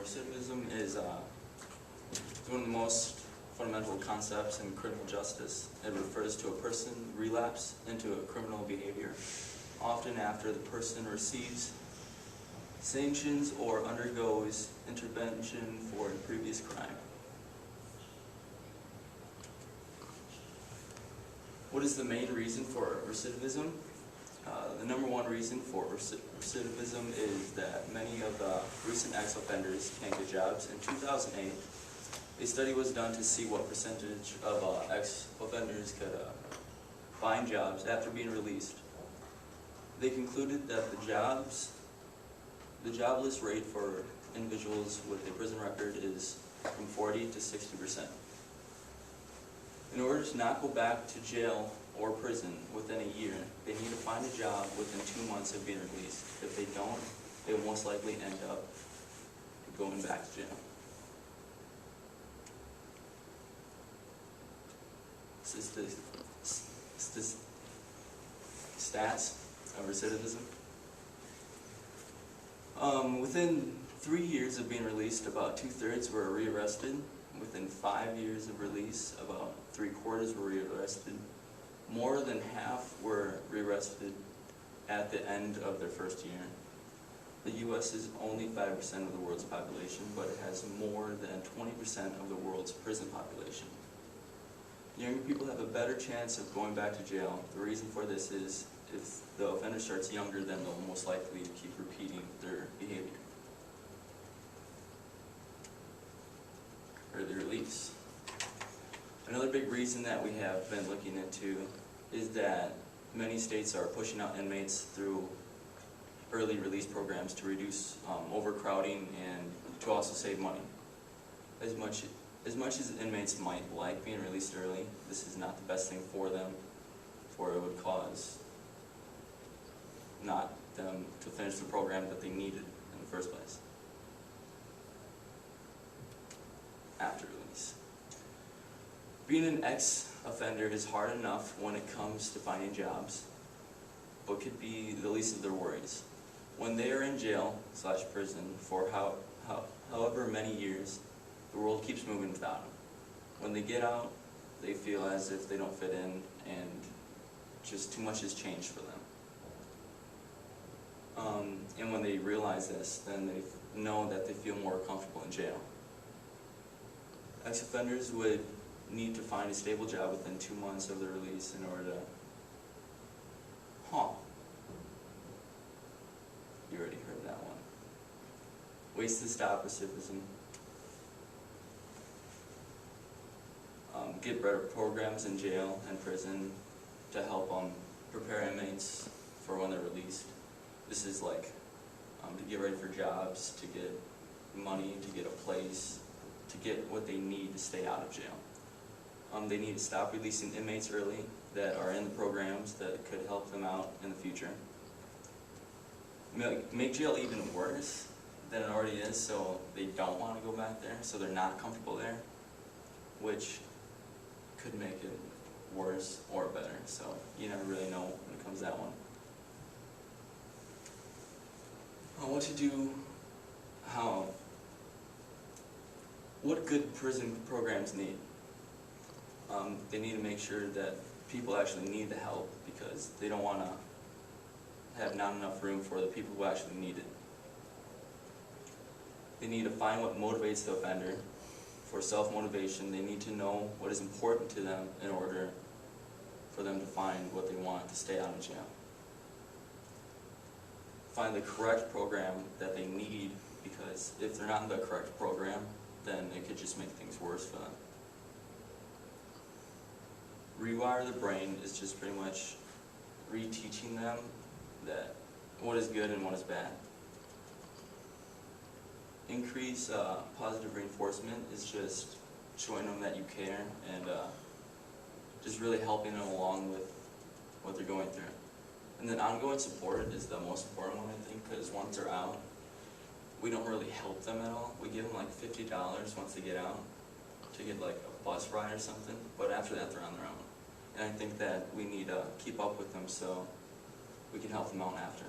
Recidivism is one of the most fundamental concepts in criminal justice. It refers to a person relapse into a criminal behavior, often after the person receives sanctions or undergoes intervention for a previous crime. What is the main reason for recidivism? The number one reason for recidivism is that many of the recent ex-offenders can't get jobs. In 2008, a study was done to see what percentage of ex-offenders could find jobs after being released. They concluded that the jobless rate for individuals with a prison record is from 40 to 60%. In order to not go back to jail or prison within a year, they need to find a job within 2 months of being released. If they don't, they will most likely end up going back to jail. This is the stats of recidivism. Within 3 years of being released, about 2/3 were rearrested. Within 5 years of release, about 3/4 were rearrested. More than half were rearrested at the end of their first year. The U.S. is only 5% of the world's population, but it has more than 20% of the world's prison population. Younger people have a better chance of going back to jail. The reason for this is if the offender starts younger, then they'll most likely keep repeating their behavior or their release. Another big reason that we have been looking into is that many states are pushing out inmates through early release programs to reduce overcrowding and to also save money. As much as inmates might like being released early, this is not the best thing for them, for it would cause not them to finish the program that they needed in the first place after release. Being an ex-offender is hard enough when it comes to finding jobs, but could be the least of their worries. When they are in jail / prison for however many years, the world keeps moving without them. When they get out, they feel as if they don't fit in and just too much has changed for them. And when they realize this, then they know that they feel more comfortable in jail. Ex-offenders would need to find a stable job within 2 months of their release in order to... You already heard that one. Ways to stop recidivism. Get better programs in jail and prison to help prepare inmates for when they're released. This is like to get ready for jobs, to get money, to get a place, to get what they need to stay out of jail. They need to stop releasing inmates early that are in the programs that could help them out in the future. Make jail even worse than it already is, so they don't want to go back there, so they're not comfortable there, which could make it worse or better, so you never really know when it comes to that one. What to do, what good prison programs need? They need to make sure that people actually need the help because they don't want to have not enough room for the people who actually need it. They need to find what motivates the offender. For self-motivation, they need to know what is important to them in order for them to find what they want to stay out of jail. Find the correct program that they need, because if they're not in the correct program, then it could just make things worse for them. Rewire the brain is just pretty much reteaching them that what is good and what is bad. Increase positive reinforcement is just showing them that you care and just really helping them along with what they're going through. And then ongoing support is the most important one, I think, because once they're out, we don't really help them at all. We give them like $50 once they get out to get like a bus ride or something, but after that they're on their own. And I think that we need to keep up with them so we can help them out after.